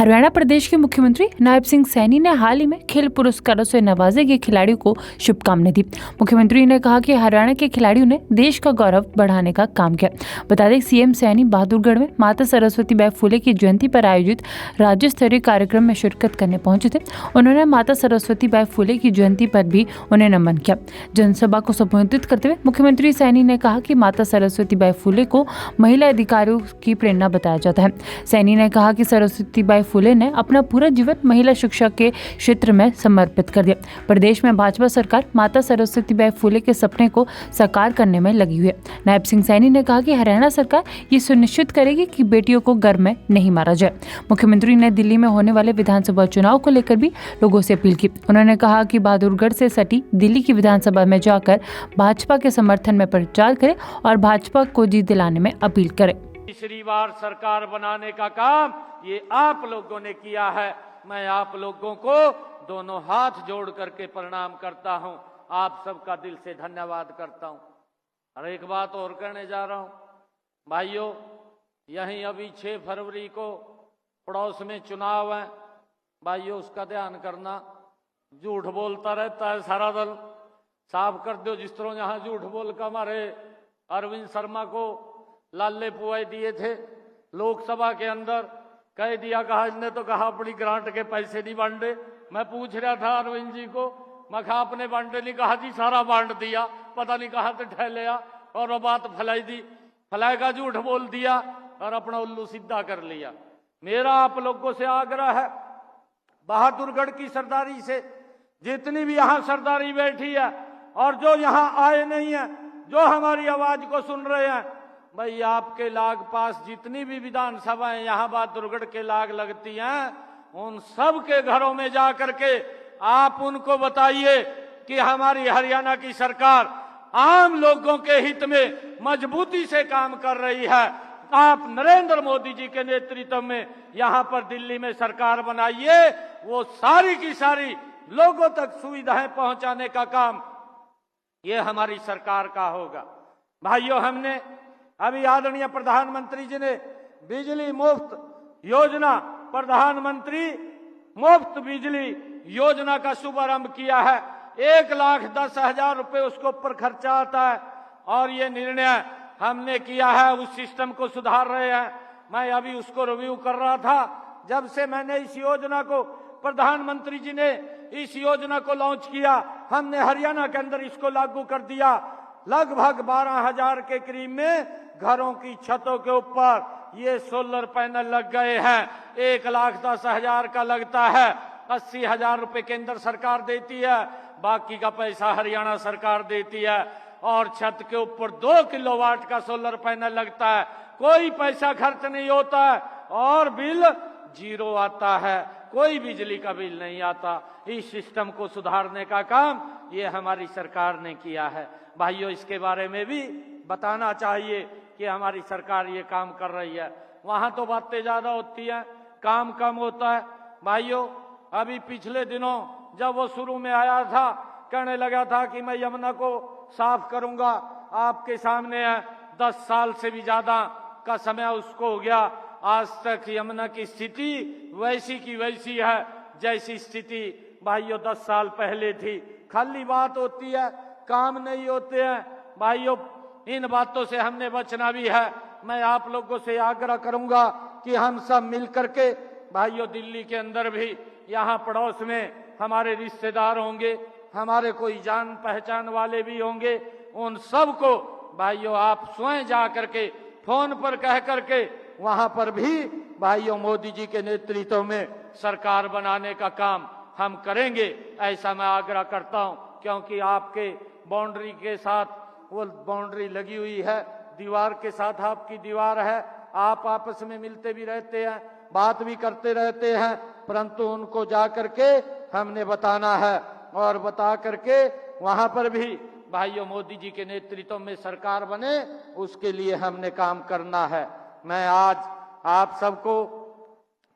हरियाणा प्रदेश के मुख्यमंत्री नायब सिंह सैनी ने हाल ही में खेल पुरस्कारों से नवाजे गए खिलाड़ियों को शुभकामनाएं दी। मुख्यमंत्री ने कहा कि हरियाणा के खिलाड़ियों ने देश का गौरव बढ़ाने का काम किया। बता दें, सीएम सैनी बहादुरगढ़ में माता सरस्वती बाई फुले की जयंती पर आयोजित राज्य स्तरीय कार्यक्रम में शिरकत करने पहुंचे थे। उन्होंने माता सरस्वती बाई फुले की जयंती पर भी उन्हें नमन किया। जनसभा को संबोधित करते हुए मुख्यमंत्री सैनी ने कहा कि माता सरस्वती बाई फुले को महिला अधिकारियों की प्रेरणा बताया जाता है। सैनी ने कहा कि सरस्वती बाई फुले ने अपना पूरा जीवन महिला शिक्षा के क्षेत्र में समर्पित कर दिया। प्रदेश में भाजपा सरकार माता सरस्वती बाई फुले के सपने को साकार करने में लगी हुई है। नायब सिंह सैनी ने कहा कि हरियाणा सरकार ये सुनिश्चित करेगी कि बेटियों को घर में नहीं मारा जाए। मुख्यमंत्री ने दिल्ली में होने वाले विधानसभा चुनाव को लेकर भी लोगों से अपील की। उन्होंने कहा कि बहादुरगढ़ से सटी दिल्ली की विधानसभा में जाकर भाजपा के समर्थन में प्रचार करें और भाजपा को जीत दिलाने में अपील करें। तीसरी बार सरकार बनाने का काम ये आप लोगों ने किया है। मैं आप लोगों को दोनों हाथ जोड़ करके प्रणाम करता हूं। आप सबका दिल से धन्यवाद करता हूं। और एक बात और कहने जा रहा हूं भाइयों, यहीं अभी 6 फरवरी को पड़ोस में चुनाव है भाइयों, उसका ध्यान करना। झूठ बोलता रहता है सारा दल, साफ कर दो। जिस तरह यहां झूठ बोल कर हमारे अरविंद शर्मा को लाले पुआई दिए थे लोकसभा के अंदर, कह दिया, कहा इसने तो कहा अपनी ग्रांट के पैसे नहीं बांटे। मैं पूछ रहा था अरविंद जी को, मैं कहा आपने बांटे नहीं? कहा जी सारा बांट दिया, पता नहीं कहा तो ठहलिया और वो बात फैलाई दी, फैलाए का झूठ बोल दिया और अपना उल्लू सीधा कर लिया। मेरा आप लोगों से आग्रह है, बहादुरगढ़ की सरदारी से जितनी भी यहाँ सरदारी बैठी है और जो यहाँ आए नहीं है, जो हमारी आवाज को सुन रहे हैं, भाई आपके लाग पास जितनी भी विधानसभाएं यहाँ बहादुरगढ़ के लाग लगती हैं, उन सब के घरों में जा करके आप उनको बताइए कि हमारी हरियाणा की सरकार आम लोगों के हित में मजबूती से काम कर रही है। आप नरेंद्र मोदी जी के नेतृत्व में यहाँ पर दिल्ली में सरकार बनाइए, वो सारी की सारी लोगों तक सुविधाएं पहुंचाने का काम ये हमारी सरकार का होगा। भाइयों, हमने अभी आदरणीय प्रधानमंत्री जी ने बिजली मुफ्त योजना, प्रधानमंत्री मुफ्त बिजली योजना का शुभारंभ किया है। 1,10,000 रुपए उसके ऊपर खर्चा आता है और ये निर्णय हमने किया है, उस सिस्टम को सुधार रहे हैं। मैं अभी उसको रिव्यू कर रहा था। जब से मैंने इस योजना को, प्रधानमंत्री जी ने इस योजना को लॉन्च किया, हमने हरियाणा के अंदर इसको लागू कर दिया। लगभग 12,000 के करीब में घरों की छतों के ऊपर ये सोलर पैनल लग गए हैं। 1,10,000 का लगता है, 80,000 रुपए केंद्र सरकार देती है, बाकी का पैसा हरियाणा सरकार देती है। और छत के ऊपर 2 किलोवाट का सोलर पैनल लगता है, कोई पैसा खर्च नहीं होता है और बिल 0 आता है, कोई बिजली का बिल नहीं आता। इस सिस्टम को सुधारने का काम ये हमारी सरकार ने किया है। भाइयों, इसके बारे में भी बताना चाहिए कि हमारी सरकार ये काम कर रही है। वहां तो बातें ज्यादा होती हैं, काम कम होता है। भाइयों, अभी पिछले दिनों जब वो शुरू में आया था, कहने लगा था कि मैं यमुना को साफ करूंगा, आपके सामने है 10 साल से भी ज्यादा का समय उसको हो गया। आज तक यमुना की स्थिति वैसी की वैसी है जैसी स्थिति भाइयों 10 साल पहले थी। खाली बात होती है, काम नहीं होते हैं। भाइयों, इन बातों से हमने बचना भी है। मैं आप लोगों से आग्रह करूंगा कि हम सब मिल करके, भाइयों दिल्ली के अंदर भी, यहाँ पड़ोस में हमारे रिश्तेदार होंगे, हमारे कोई जान पहचान वाले भी होंगे, उन सब को भाइयों आप स्वयं जा करके फोन पर कह करके वहां पर भी भाइयों मोदी जी के नेतृत्व में सरकार बनाने का काम हम करेंगे, ऐसा मैं आग्रह करता हूं। क्योंकि आपके बाउंड्री के साथ वो बाउंड्री लगी हुई है, दीवार के साथ आपकी दीवार है, आप आपस में मिलते भी रहते हैं, बात भी करते रहते हैं, परंतु उनको जा करके हमने बताना है और बता करके वहां पर भी भाइयों मोदी जी के नेतृत्व में सरकार बने, उसके लिए हमने काम करना है। मैं आज आप सबको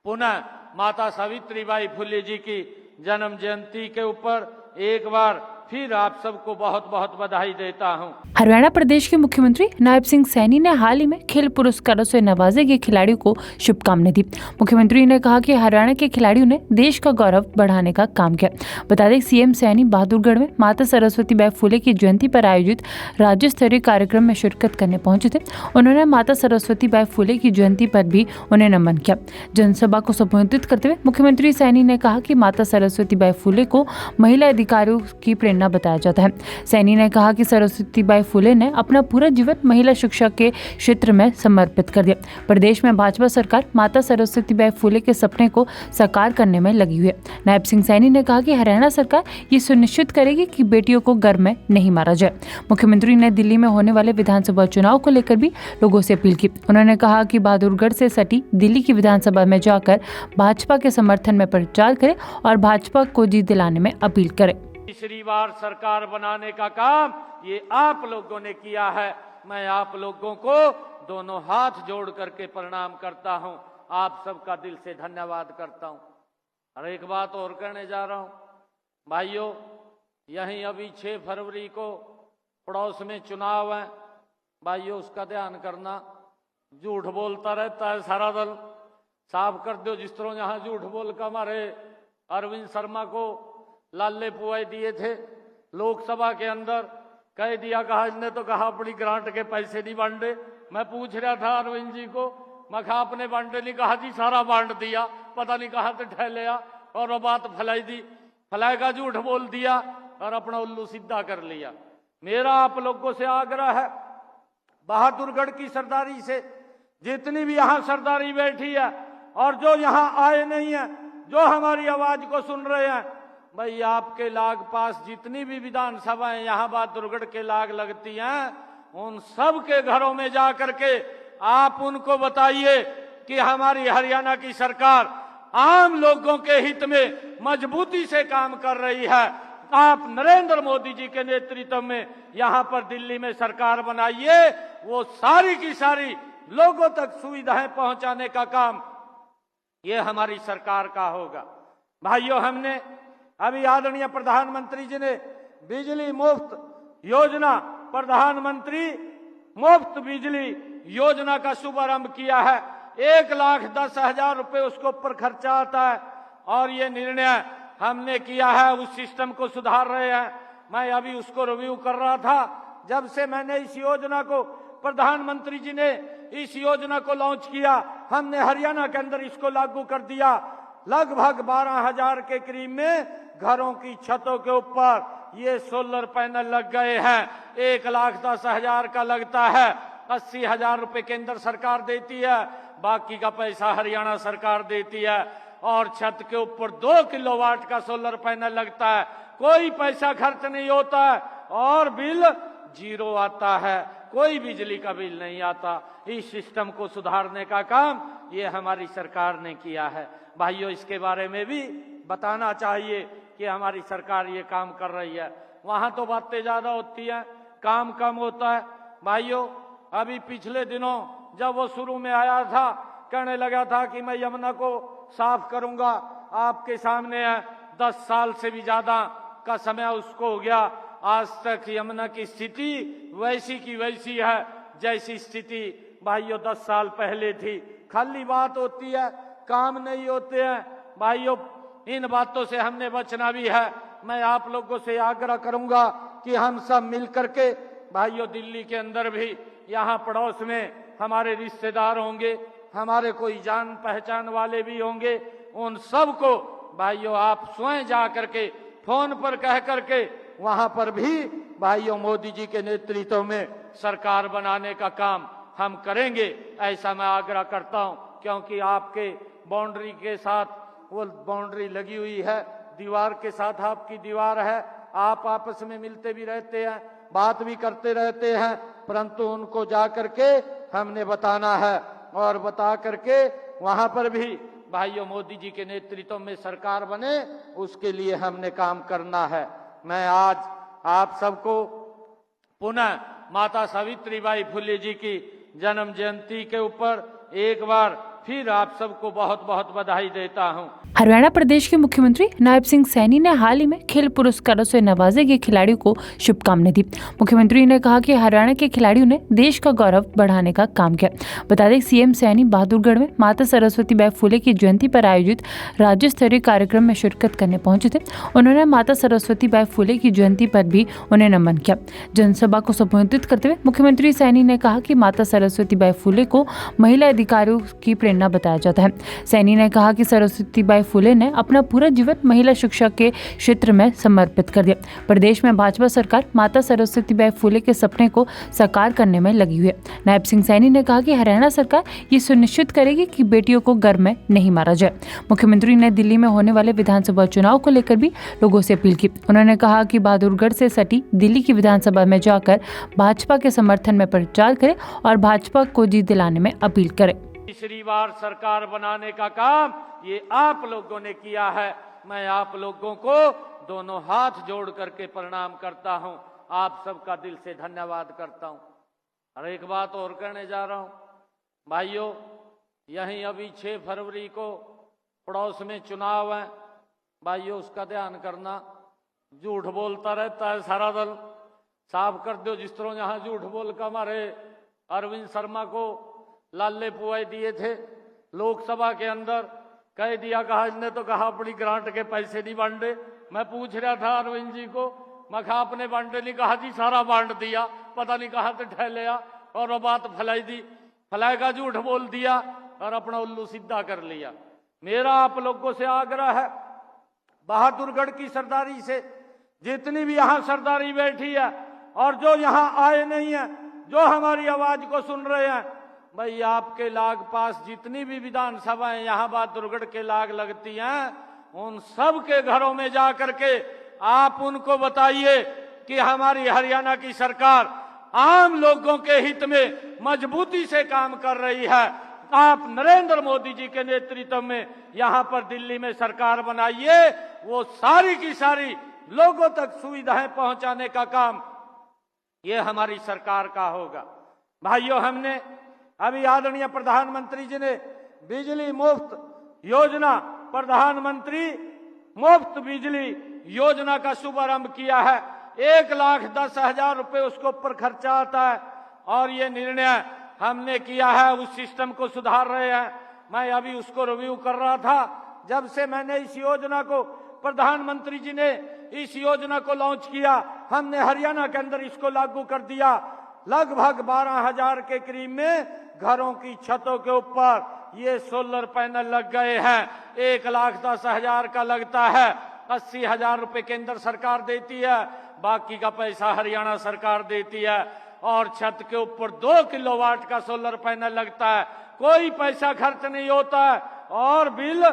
पुनः माता सावित्रीबाई फुले जी की जन्म जयंती के ऊपर एक बार फिर आप सबको बहुत बहुत बधाई देता हूं। हरियाणा प्रदेश के मुख्यमंत्री नायब सिंह सैनी ने हाल ही में खेल पुरस्कारों से नवाजे गए खिलाड़ियों को शुभकामनाएं दी। मुख्यमंत्री ने कहा कि हरियाणा के खिलाड़ियों ने देश का गौरव बढ़ाने का काम किया। बता दें सीएम सैनी बहादुरगढ़ में माता सरस्वती बाई फुले की जयंती पर आयोजित राज्य स्तरीय कार्यक्रम में शिरकत करने पहुंचे थे। उन्होंने माता सरस्वती बाई फुले की जयंती पर भी उन्हें नमन किया। जनसभा को संबोधित करते हुए मुख्यमंत्री सैनी ने कहा कि माता सरस्वती बाई फुले को महिला अधिकारियों की प्रेरणा बताया जाता है। सैनी ने कहा कि सरस्वती बाई फुले ने अपना पूरा जीवन महिला शिक्षा के क्षेत्र में समर्पित कर दिया। प्रदेश में भाजपा सरकार माता सरस्वती बाई फुले के सपने को साकार करने में लगी हुई है। नायब सिंह सैनी ने कहा कि हरियाणा सरकार ये सुनिश्चित करेगी कि बेटियों को घर में नहीं मारा जाए। मुख्यमंत्री ने दिल्ली में होने वाले विधानसभा चुनाव को लेकर भी लोगों से अपील की। उन्होंने कहा कि बहादुरगढ़ से सटी दिल्ली की विधानसभा में जाकर भाजपा के समर्थन में प्रचार करें और भाजपा को जीत दिलाने में अपील करें। तीसरी बार सरकार बनाने का काम ये आप लोगों ने किया है। मैं आप लोगों को दोनों हाथ जोड़ करके प्रणाम करता हूं। आप सबका दिल से धन्यवाद करता हूं। और एक बात और कहने जा रहा हूं भाइयों, यहीं अभी 6 फरवरी को पड़ोस में चुनाव है। भाइयों उसका ध्यान करना। झूठ बोलता रहता है सारा दल, साफ कर दो। जिस तरह यहाँ झूठ बोल कर हमारे अरविंद शर्मा को लाले पुआई दिए थे लोकसभा के अंदर, कह दिया, कहा इसने तो कहा अपनी ग्रांट के पैसे नहीं बांटे। मैं पूछ रहा था अरविंद जी को, मैं कहा आपने बांटे नहीं? कहा जी सारा बांट दिया, पता नहीं कहा तो ठहलिया और वो बात फैलाई दी, फैलाई का झूठ बोल दिया और अपना उल्लू सीधा कर लिया। मेरा आप लोगों से आग्रह है, बहादुरगढ़ की सरदारी से जितनी भी यहाँ सरदारी बैठी है और जो यहाँ आए नहीं है, जो हमारी आवाज को सुन रहे हैं, भाई आपके लाग पास जितनी भी विधानसभाएं यहाँ बहादुरगढ़ के लाग लगती हैं, उन सब के घरों में जा करके आप उनको बताइए कि हमारी हरियाणा की सरकार आम लोगों के हित में मजबूती से काम कर रही है। आप नरेंद्र मोदी जी के नेतृत्व में यहाँ पर दिल्ली में सरकार बनाइए, वो सारी की सारी लोगों तक सुविधाएं पहुंचाने का काम ये हमारी सरकार का होगा। भाइयों, हमने अभी आदरणीय प्रधानमंत्री जी ने बिजली मुफ्त योजना, प्रधानमंत्री मुफ्त बिजली योजना का शुभारंभ किया है। 1,10,000 रुपए उसके ऊपर खर्चा आता है और ये निर्णय हमने किया है, उस सिस्टम को सुधार रहे हैं। मैं अभी उसको रिव्यू कर रहा था। जब से मैंने इस योजना को, प्रधानमंत्री जी ने इस योजना को लॉन्च किया, हमने हरियाणा के अंदर इसको लागू कर दिया। लगभग 12,000 के करीब में घरों की छतों के ऊपर ये सोलर पैनल लग गए हैं। 1,10,000 का लगता है, 80,000 रुपए केंद्र सरकार देती है, बाकी का पैसा हरियाणा सरकार देती है। और छत के ऊपर 2 किलोवाट का सोलर पैनल लगता है, कोई पैसा खर्च नहीं होता है और बिल 0 आता है, कोई बिजली का बिल नहीं आता। इस सिस्टम को सुधारने का काम ये हमारी सरकार ने किया है। भाइयों, इसके बारे में भी बताना चाहिए कि हमारी सरकार ये काम कर रही है। वहां तो बातें ज्यादा होती हैं, काम कम होता है। भाइयों, अभी पिछले दिनों जब वो शुरू में आया था, कहने लगा था कि मैं यमुना को साफ करूंगा, आपके सामने है 10 साल से भी ज्यादा का समय उसको हो गया। आज तक यमुना की स्थिति वैसी की वैसी है जैसी स्थिति भाइयों 10 साल पहले थी। खाली बात होती है, काम नहीं होते हैं। भाइयों, इन बातों से हमने बचना भी है। मैं आप लोगों से आग्रह करूंगा कि हम सब मिल करके, भाइयों दिल्ली के अंदर भी, यहाँ पड़ोस में हमारे रिश्तेदार होंगे, हमारे कोई जान पहचान वाले भी होंगे, उन सब को भाइयों आप स्वयं जा करके फोन पर कह करके वहां पर भी भाइयों मोदी जी के नेतृत्व में सरकार बनाने का काम हम करेंगे, ऐसा मैं आग्रह करता हूं। क्योंकि आपके बाउंड्री के साथ वो बाउंड्री लगी हुई है, दीवार के साथ आपकी दीवार है, आप आपस में मिलते भी रहते हैं, बात भी करते रहते हैं, परंतु उनको जा करके हमने बताना है और बता करके वहां पर भी भाइयों मोदी जी के नेतृत्व में सरकार बने, उसके लिए हमने काम करना है। मैं आज आप सबको पुनः माता सावित्रीबाई फुले जी की जन्म जयंती के ऊपर एक बार फिर आप सबको बहुत बहुत बधाई देता हूं। हरियाणा प्रदेश के मुख्यमंत्री नायब सिंह सैनी ने हाल ही में खेल पुरस्कारों से नवाजे गए खिलाड़ियों को शुभकामनाएं दी। मुख्यमंत्री ने कहा कि हरियाणा के खिलाड़ियों ने देश का गौरव बढ़ाने का काम किया। बता दें सीएम सैनी बहादुरगढ़ में माता सरस्वती बाई फुले की जयंती पर आयोजित राज्य स्तरीय कार्यक्रम में शिरकत करने पहुंचे थे। उन्होंने माता सरस्वती बाई फुले की जयंती पर भी उन्हें नमन किया। जनसभा को संबोधित करते हुए मुख्यमंत्री सैनी ने कहा कि माता सरस्वती बाई फुले को महिला अधिकारियों की प्रेरणा बताया जाता है। सैनी ने कहा कि सरस्वती बाई फुले ने अपना पूरा जीवन महिला शिक्षा के क्षेत्र में समर्पित कर दिया। प्रदेश में भाजपा सरकार माता सरस्वती बाई फुले के सपने को साकार करने में लगी हुई है। नायब सिंह सैनी ने कहा कि हरियाणा सरकार ये सुनिश्चित करेगी कि बेटियों को घर में नहीं मारा जाए। मुख्यमंत्री ने दिल्ली में होने वाले विधानसभा चुनाव को लेकर भी लोगों से अपील की। उन्होंने कहा कि बहादुरगढ़ से सटी दिल्ली की विधानसभा में जाकर भाजपा के समर्थन में प्रचार करें और भाजपा को जीत दिलाने में अपील करें। तीसरी बार सरकार बनाने का काम ये आप लोगों ने किया है। मैं आप लोगों को दोनों हाथ जोड़ करके प्रणाम करता हूं। आप सबका दिल से धन्यवाद करता हूं। और एक बात और कहने जा रहा हूं भाइयों, यहीं अभी 6 फरवरी को पड़ोस में चुनाव है। भाइयों उसका ध्यान करना। झूठ बोलता रहता है सारा दल, साफ कर दो। जिस तरह यहाँ झूठ बोल कर हमारे अरविंद शर्मा को लाले पुआई दिए थे लोकसभा के अंदर, कह दिया, कहा इसने तो कहा अपनी ग्रांट के पैसे नहीं बांटे। मैं पूछ रहा था अरविंद जी को, मैं कहा आपने बांटे नहीं? कहा जी सारा बांट दिया, पता नहीं कहा तो ठहलिया और वो बात फैलाई दी, फैलाई का झूठ बोल दिया और अपना उल्लू सीधा कर लिया। मेरा आप लोगों से आग्रह है, बहादुरगढ़ की सरदारी से जितनी भी यहाँ सरदारी बैठी है और जो यहाँ आए नहीं है, जो हमारी आवाज को सुन रहे हैं, भाई आपके लाग पास जितनी भी विधानसभाएं यहाँ बहादुरगढ़ के लाग लगती हैं, उन सब के घरों में जा करके आप उनको बताइए कि हमारी हरियाणा की सरकार आम लोगों के हित में मजबूती से काम कर रही है। आप नरेंद्र मोदी जी के नेतृत्व में यहाँ पर दिल्ली में सरकार बनाइए, वो सारी की सारी लोगों तक सुविधाएं पहुंचाने का काम ये हमारी सरकार का होगा। भाइयों, हमने अभी आदरणीय प्रधानमंत्री जी ने बिजली मुफ्त योजना, प्रधानमंत्री मुफ्त बिजली योजना का शुभारंभ किया है। 1,10,000 रुपए उसके ऊपर खर्चा आता है और ये निर्णय हमने किया है, उस सिस्टम को सुधार रहे हैं। मैं अभी उसको रिव्यू कर रहा था। जब से मैंने इस योजना को, प्रधानमंत्री जी ने इस योजना को लॉन्च किया, हमने हरियाणा के अंदर इसको लागू कर दिया। लगभग 12,000 के करीब में घरों की छतों के ऊपर ये सोलर पैनल लग गए हैं। 1,10,000 का लगता है, 80,000 रुपए केंद्र सरकार देती है, बाकी का पैसा हरियाणा सरकार देती है। और छत के ऊपर 2 किलोवाट का सोलर पैनल लगता है, कोई पैसा खर्च नहीं होता है और बिल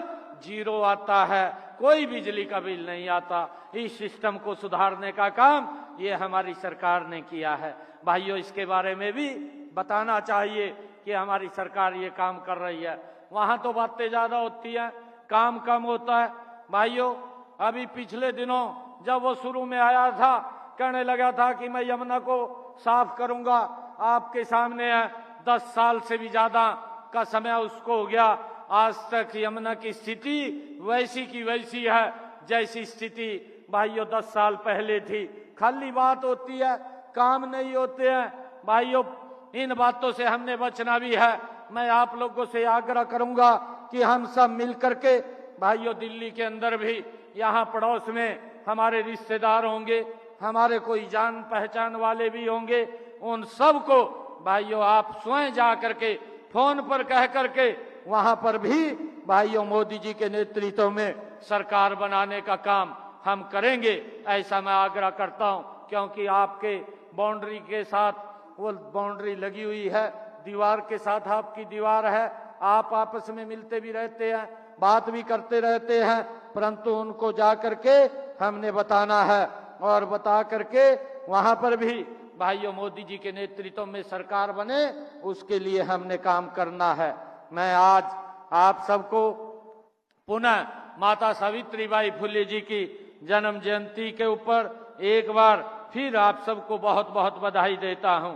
0 आता है, कोई बिजली का बिल नहीं आता। इस सिस्टम को सुधारने का काम ये हमारी सरकार ने किया है। भाइयों, इसके बारे में भी बताना चाहिए कि हमारी सरकार ये काम कर रही है। वहां तो बातें ज्यादा होती हैं, काम कम होता है। भाइयों, अभी पिछले दिनों जब वो शुरू में आया था, कहने लगा था कि मैं यमुना को साफ करूंगा, आपके सामने है 10 साल से भी ज्यादा का समय उसको हो गया। आज तक यमुना की स्थिति वैसी की वैसी है जैसी स्थिति भाइयों 10 साल पहले थी। खाली बात होती है, काम नहीं होते हैं। भाइयों, इन बातों से हमने बचना भी है। मैं आप लोगों से आग्रह करूंगा कि हम सब मिल करके, भाइयों दिल्ली के अंदर भी, यहाँ पड़ोस में हमारे रिश्तेदार होंगे, हमारे कोई जान पहचान वाले भी होंगे, उन सब को भाइयों आप स्वयं जा करके फोन पर कह करके वहां पर भी भाइयों मोदी जी के नेतृत्व में सरकार बनाने का काम हम करेंगे, ऐसा मैं आग्रह करता हूं। क्योंकि आपके बाउंड्री के साथ वो बाउंड्री लगी हुई है, दीवार के साथ आपकी दीवार है, आप आपस में मिलते भी रहते हैं, बात भी करते रहते हैं, परंतु उनको जा करके हमने बताना है और बता करके वहां पर भी भाइयों मोदी जी के नेतृत्व में सरकार बने, उसके लिए हमने काम करना है। मैं आज आप सबको पुनः माता सावित्रीबाई फुले जी की जन्म जयंती के ऊपर एक बार फिर आप सबको बहुत बहुत बधाई देता हूं।